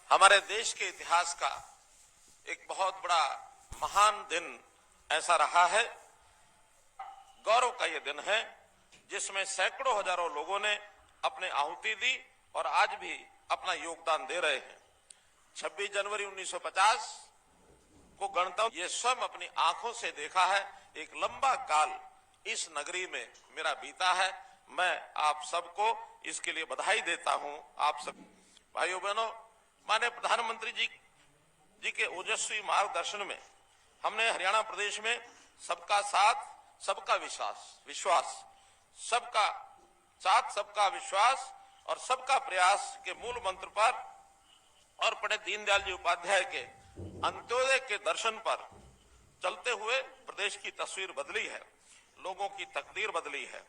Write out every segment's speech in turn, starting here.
हमारे देश के इतिहास का एक बहुत बड़ा महान दिन ऐसा रहा है, गौरव का ये दिन है जिसमें सैकड़ों हजारों लोगों ने अपने आहुति दी और आज भी अपना योगदान दे रहे हैं। 26 जनवरी 1950 को गणतंत्र ये स्वयं अपनी आंखों से देखा है। एक लंबा काल इस नगरी में मेरा बीता है। मैं आप सबको इसके लिए बधाई देता हूं। आप सब भाइयों बहनों, माननीय प्रधानमंत्री जी के ओजस्वी मार्गदर्शन में हमने हरियाणा प्रदेश में सबका साथ सबका विश्वास, सबका साथ सबका विश्वास और सबका प्रयास के मूल मंत्र पर और पंडित दीनदयाल जी उपाध्याय के अंत्योदय के दर्शन पर चलते हुए प्रदेश की तस्वीर बदली है, लोगों की तकदीर बदली है,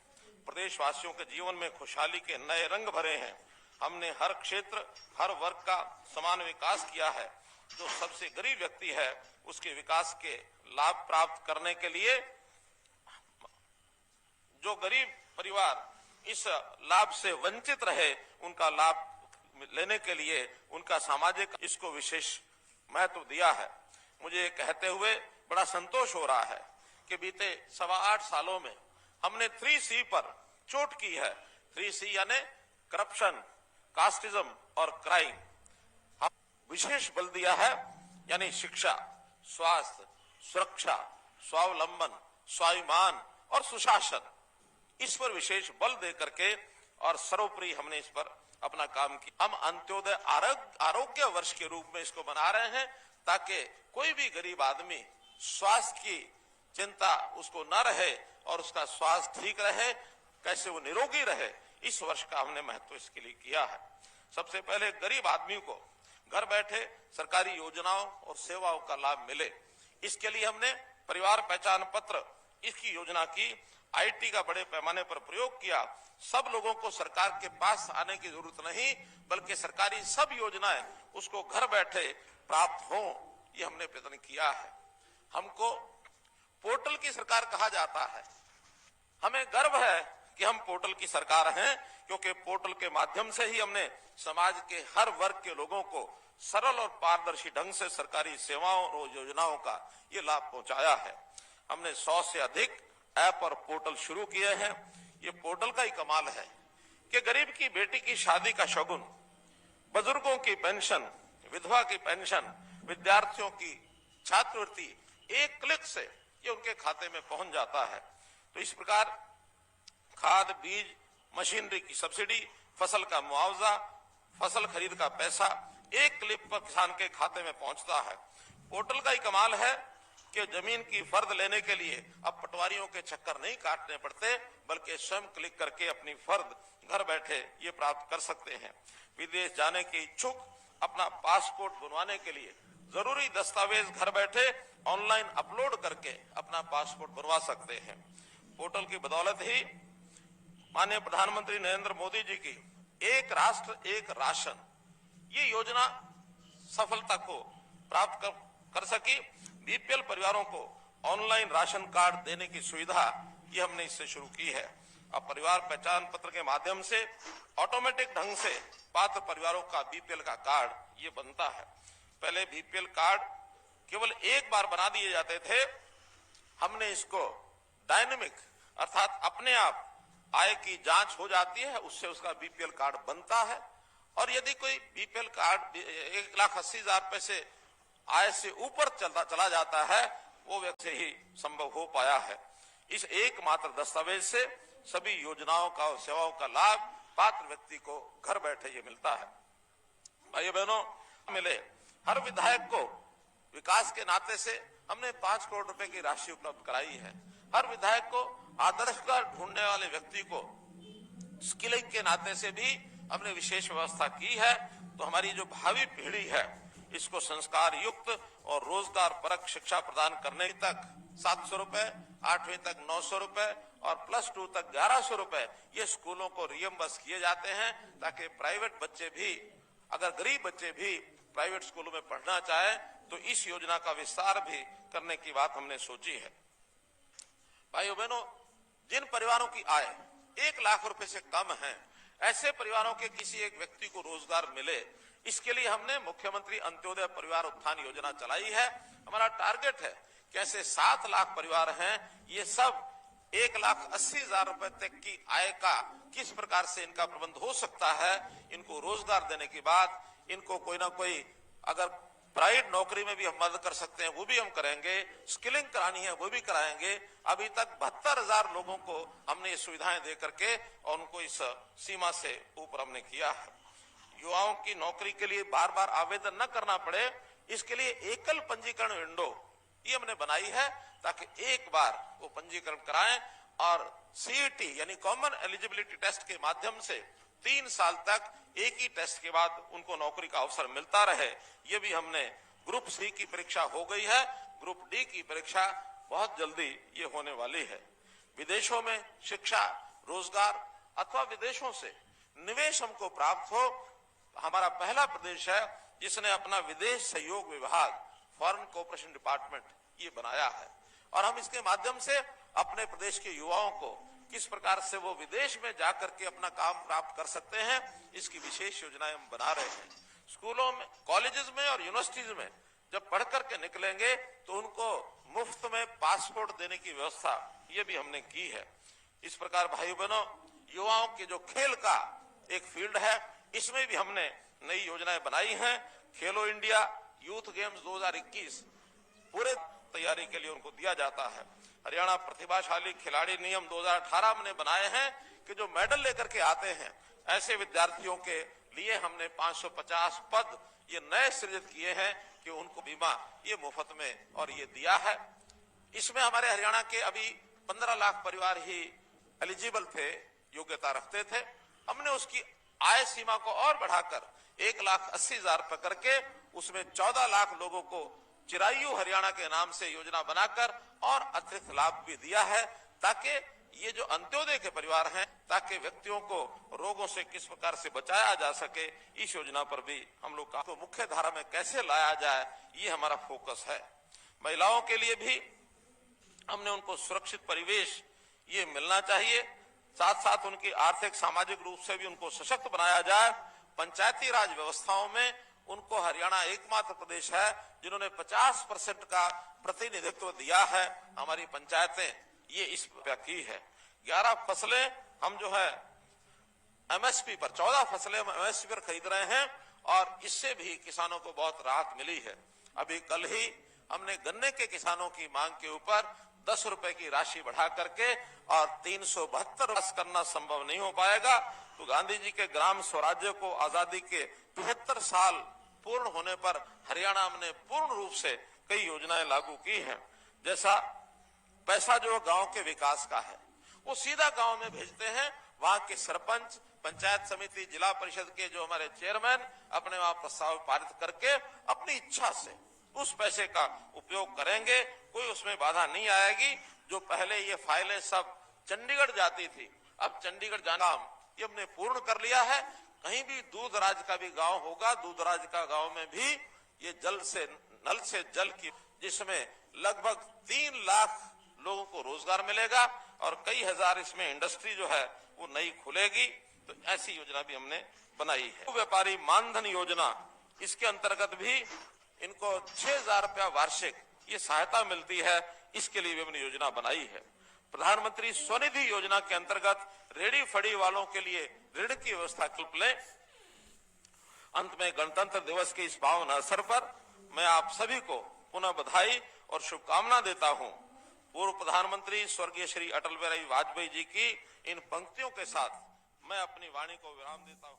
प्रदेशवासियों के जीवन में खुशहाली के नए रंग भरे हैं। हमने हर क्षेत्र, हर वर्ग का समान विकास किया है। जो सबसे गरीब व्यक्ति है उसके विकास के लाभ प्राप्त करने के लिए, जो गरीब परिवार इस लाभ से वंचित रहे उनका लाभ लेने के लिए उनका सामाजिक इसको विशेष महत्व दिया है। मुझे कहते हुए बड़ा संतोष हो रहा है कि बीते 8.25 सालों में हमने 3C पर चोट की है। 3C यानी करप्शन, कास्टिज्म और क्राइम। हम विशेष बल दिया है, यानी शिक्षा, स्वास्थ्य, सुरक्षा, स्वावलंबन, स्वाभिमान और सुशासन। इस पर विशेष बल दे करके और सर्वोपरि हमने इस पर अपना काम किया। हम अंत्योदय आरोग्य वर्ष के रूप में इसको मना रहे हैं ताकि कोई भी गरीब आदमी स्वास्थ्य की चिंता उसको न रहे और उसका स्वास्थ्य ठीक रहे, कैसे वो निरोगी रहे। इस वर्ष का हमने महत्व इसके लिए किया है। सबसे पहले गरीब आदमी को घर बैठे सरकारी योजनाओं और सेवाओं का लाभ मिले, इसके लिए हमने परिवार पहचान पत्र इसकी योजना की। IT का बड़े पैमाने पर प्रयोग किया। सब लोगों को सरकार के पास आने की जरूरत नहीं, बल्कि सरकारी सब योजनाएं उसको घर बैठे प्राप्त हो, ये हमने प्रयत्न किया है। हमको पोर्टल की सरकार कहा जाता है। हमें गर्व है कि हम पोर्टल की सरकार हैं, क्योंकि पोर्टल के माध्यम से ही हमने समाज के हर वर्ग के लोगों को सरल और पारदर्शी ढंग से सरकारी सेवाओं और योजनाओं का ये लाभ पहुंचाया है। हमने 100 से अधिक ऐप और पोर्टल शुरू किए हैं। ये पोर्टल का ही कमाल है कि गरीब की बेटी की शादी का शगुन, बुजुर्गों की पेंशन, विधवा की पेंशन, विद्यार्थियों की छात्रवृत्ति एक क्लिक से ये उनके खाते में पहुंच जाता है। तो इस प्रकार खाद, बीज, मशीनरी की सब्सिडी, फसल का मुआवजा, फसल खरीद का पैसा एक क्लिक पर किसान के खाते में पहुंचता है। पोर्टल का ही कमाल है कि जमीन की फर्द लेने के लिए अब पटवारियों के चक्कर नहीं काटने पड़ते, बल्कि स्वयं क्लिक करके अपनी फर्द घर बैठे ये प्राप्त कर सकते हैं। विदेश जाने के इच्छुक अपना पासपोर्ट बनवाने के लिए जरूरी दस्तावेज घर बैठे ऑनलाइन अपलोड करके अपना पासपोर्ट बनवा सकते हैं। पोर्टल की बदौलत ही माननीय प्रधानमंत्री नरेंद्र मोदी जी की एक राष्ट्र एक राशन ये योजना सफलता को प्राप्त कर सकी। BPL परिवारों को ऑनलाइन राशन कार्ड देने की सुविधा ये हमने इससे शुरू की है। अब परिवार पहचान पत्र के माध्यम से ऑटोमेटिक ढंग से पात्र परिवारों का BPL का कार्ड ये बनता है। पहले BPL कार्ड केवल एक बार बना दिए जाते थे। हमने इसको डायनेमिक अर्थात अपने आप आय की जांच हो जाती है, उससे उसका BPL कार्ड बनता है। और यदि कोई BPL कार्ड 1,80,000 रुपए से आय से ऊपर चला जाता है, वो व्यक्ति ही संभव हो पाया है। इस एकमात्र दस्तावेज से सभी योजनाओं का और सेवाओं का लाभ पात्र व्यक्ति को घर बैठे ये मिलता है। भाइयों बहनों, मिले हर विधायक को विकास के नाते से हमने 5 करोड़ रुपए की राशि उपलब्ध कराई है। हर विधायक को आदर्श का ढूंढने वाले व्यक्ति को स्किलिंग के नाते से भी हमने विशेष व्यवस्था की है। तो हमारी जो भावी पीढ़ी है इसको संस्कार युक्त और रोजगार परक शिक्षा प्रदान करने तक 700 रुपए, 8वीं तक 900 रुपए और +2 तक 1100 रुपए ये स्कूलों को रियम्बर्स किए जाते हैं, ताकि प्राइवेट बच्चे भी, अगर गरीब बच्चे भी प्राइवेट स्कूलों में पढ़ना चाहे तो इस योजना का विस्तार भी करने की बात हमने सोची है। भाइयों बहनों, जिन परिवारों की आय 1 लाख रुपए से कम है, ऐसे परिवारों के किसी एक व्यक्ति को रोजगार मिले, इसके लिए हमने मुख्यमंत्री अंत्योदय परिवार उत्थान योजना चलाई है। हमारा टारगेट है कि ऐसे 7 लाख परिवार हैं, ये सब 1,80,000 रुपए तक की आय का किस प्रकार से इनका प्रबंध हो सकता है। इनको रोजगार देने के बाद इनको कोई ना कोई अगर प्राइवेट नौकरी में भी हम मदद कर सकते हैं वो भी हम करेंगे, स्किलिंग करानी है वो भी कराएंगे। अभी तक 72,000 लोगों को हमने ये सुविधाएं दे करके और उनको इस सीमा से ऊपर हमने किया है। युवाओं की नौकरी के लिए बार बार आवेदन न करना पड़े, इसके लिए एकल पंजीकरण विंडो ये हमने बनाई है ताकि एक बार वो पंजीकरण कराएं और सीईटी यानी कॉमन एलिजिबिलिटी टेस्ट के माध्यम से 3 साल तक एक ही टेस्ट के बाद उनको नौकरी का अवसर मिलता रहे। ये भी हमने ग्रुप सी की परीक्षा हो गई है, ग्रुप डी की परीक्षा बहुत जल्दी ये होने वाली है। विदेशों में शिक्षा, रोजगार अथवा विदेशों से निवेश हमको प्राप्त हो, हमारा पहला प्रदेश है जिसने अपना विदेश सहयोग विभाग फॉरेन कोऑपरेशन डिपार्टमेंट ये बनाया है और हम इसके माध्यम से अपने प्रदेश के युवाओं को किस प्रकार से वो विदेश में जाकर के अपना काम प्राप्त कर सकते हैं, इसकी विशेष योजनाएं हम बना रहे हैं। स्कूलों में, कॉलेजेस में और यूनिवर्सिटीज में जब पढ़ करके निकलेंगे तो उनको मुफ्त में पासपोर्ट देने की व्यवस्था ये भी हमने की है। इस प्रकार भाई बहनों, युवाओं के जो खेल का एक फील्ड है इसमें भी हमने नई योजनाएं बनाई हैं। खेलो इंडिया यूथ गेम्स 2021 पूरे तैयारी के लिए उनको दिया जाता है। हरियाणा प्रतिभाशाली खिलाड़ी नियम 2018 हमने बनाए हैं कि जो मेडल लेकर के आते हैं ऐसे विद्यार्थियों के लिए हमने 550 पद ये नए सृजित किए हैं कि उनको बीमा ये मुफ्त में और ये दिया है। इसमें हमारे हरियाणा के अभी 15 लाख परिवार ही एलिजिबल थे, योग्यता रखते थे। हमने उसकी आय सीमा को और बढ़ाकर 1,80,000 रुपए करके उसमें 14 लाख लोगों को चिरायु हरियाणा के नाम से योजना बनाकर और अतिरिक्त लाभ भी दिया है ताकि ये जो अंत्योदय के परिवार हैं ताकि व्यक्तियों को रोगों से किस प्रकार से बचाया जा सके, इस योजना पर भी हम लोग का तो मुख्य धारा में कैसे लाया जाए ये हमारा फोकस है। महिलाओं के लिए भी हमने उनको सुरक्षित परिवेश ये मिलना चाहिए, साथ साथ उनकी आर्थिक सामाजिक रूप से भी उनको सशक्त बनाया जाए। पंचायती राज व्यवस्थाओं में उनको हरियाणा एकमात्र प्रदेश है जिन्होंने 50% का प्रतिनिधित्व दिया है। हमारी पंचायतें ये इस पर की है। 11 फसलें हम जो है एमएसपी पर 14 फसलें हम एमएसपी पर खरीद रहे हैं और इससे भी किसानों को बहुत राहत मिली है। अभी कल ही हमने गन्ने के किसानों की मांग के ऊपर 10 रुपए की राशि बढ़ा करके और 372 करना संभव नहीं हो पाएगा तो गांधी जी के ग्राम स्वराज्य को आजादी के 75 साल पूर्ण होने पर हरियाणा ने पूर्ण रूप से कई योजनाएं लागू की हैं। जैसा पैसा जो गांव के विकास का है वो सीधा गांव में भेजते हैं, वहां के सरपंच, पंचायत समिति, जिला परिषद के जो हमारे चेयरमैन अपने वहां प्रस्ताव पारित करके अपनी इच्छा से उस पैसे का उपयोग करेंगे, कोई उसमें बाधा नहीं आएगी। जो पहले ये फाइलें सब चंडीगढ़ जाती थी, अब चंडीगढ़ जाना ये हमने पूर्ण कर लिया है। कहीं भी दूर दराज का भी गांव होगा, दूर दराज का गांव में भी ये जल से नल से जल की, जिसमें लगभग 3 लाख लोगों को रोजगार मिलेगा और कई हजार इसमें इंडस्ट्री जो है वो नई खुलेगी। तो ऐसी योजना भी हमने बनाई है। व्यापारी मानधन योजना, इसके अंतर्गत भी इनको 6,000 रुपया वार्षिक ये सहायता मिलती है, इसके लिए भी हमने योजना बनाई है। प्रधानमंत्री स्वनिधि योजना के अंतर्गत रेडी फड़ी वालों के लिए ऋण की व्यवस्था कल्प लें। अंत में गणतंत्र दिवस के इस पावन अवसर पर मैं आप सभी को पुनः बधाई और शुभकामना देता हूं। पूर्व प्रधानमंत्री स्वर्गीय श्री अटल बिहारी वाजपेयी जी की इन पंक्तियों के साथ मैं अपनी वाणी को विराम देता हूं।